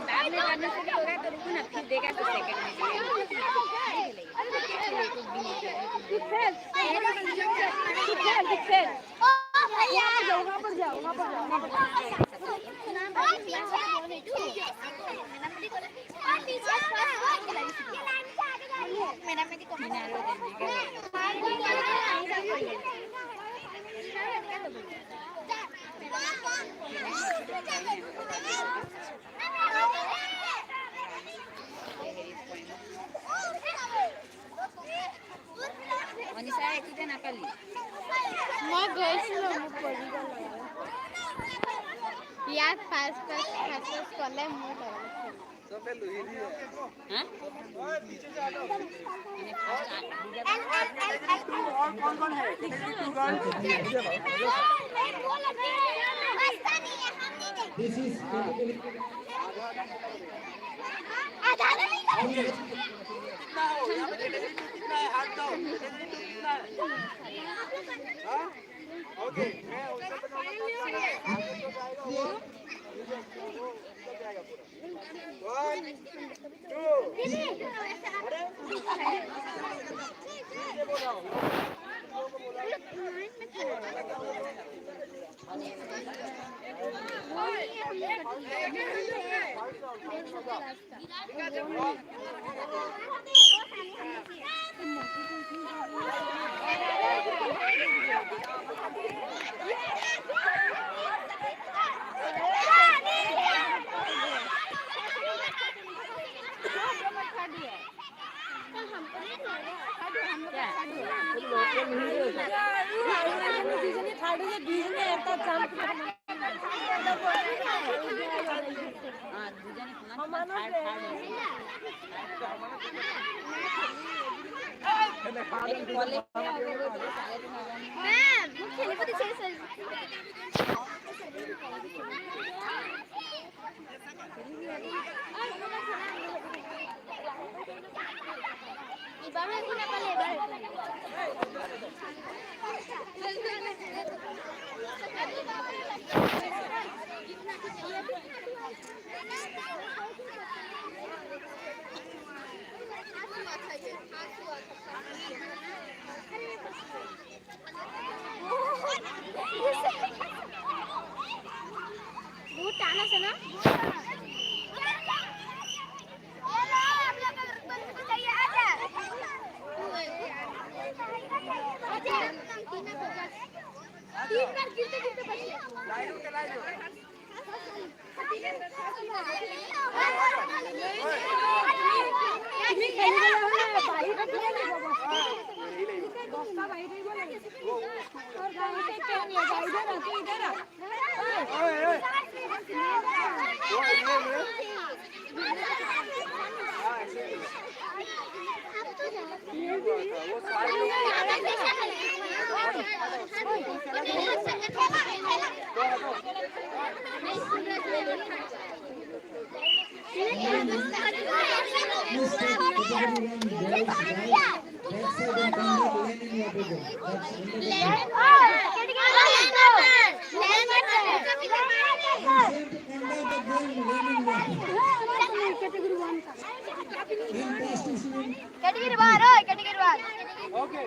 बाद में करने से भी होगा तो रुको ना फिर देगा तो सेकंड में तू खेल ओ भैया वहां पर जाओ मैडम मेरी कमेंट मनीषा किती नाकाली मैं गई थी ना पड़ी यार फास्ट कले मुंह कर सब पे लुही हां ओए पीछे जा लो और कौन है This is कितना हो यहां पे कितना है हाथ दो कितना है हां ओके मैं उससे बनाऊंगा आगे तो जाएगा वो जाएगा पूरा 1 2 अरे ये बोलो कैटेगरी बाहर ओए कैटेगरी बाहर ओके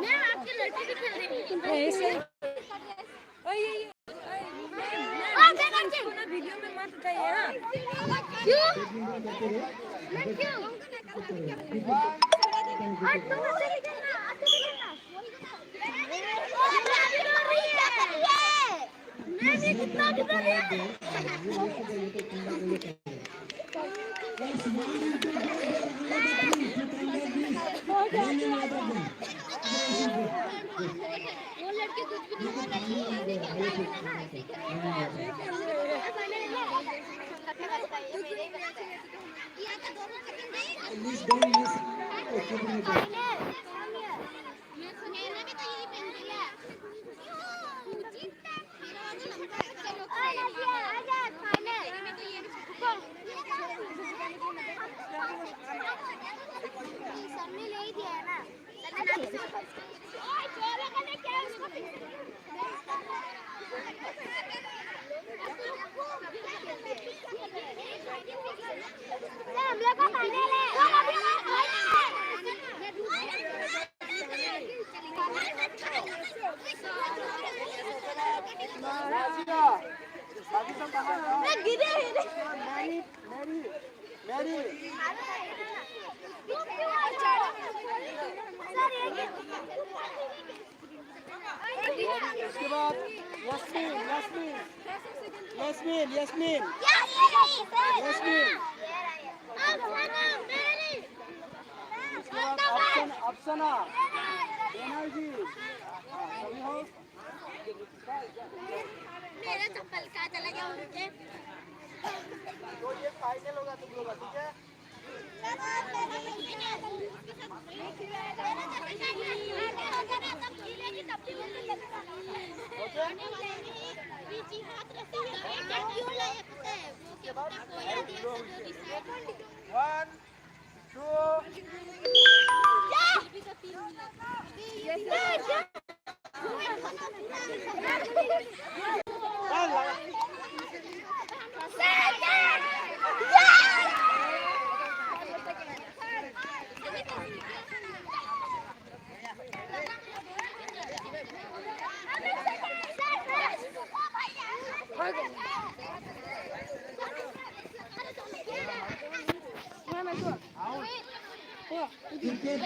मैं आपके लड़के से खेल रही हूं ऐसे ओए ना वीडियो में मत उठाइए हां क्यों मैं क्यों आज तुम ऐसे खेलना आते खेलना मैं भी कितना कितना वो लड़के कुछ भी नहीं हम लोग को खाने ले बाकी सब कहाँ हैं? मैरी उसके बाद यस्मीन उसके बाद अफसना एनर्जी सभी हो मेरा चप्पल का चला गया उनके तो ये फाइनल होगा तुम लोग का, ठीक है? One, Cricket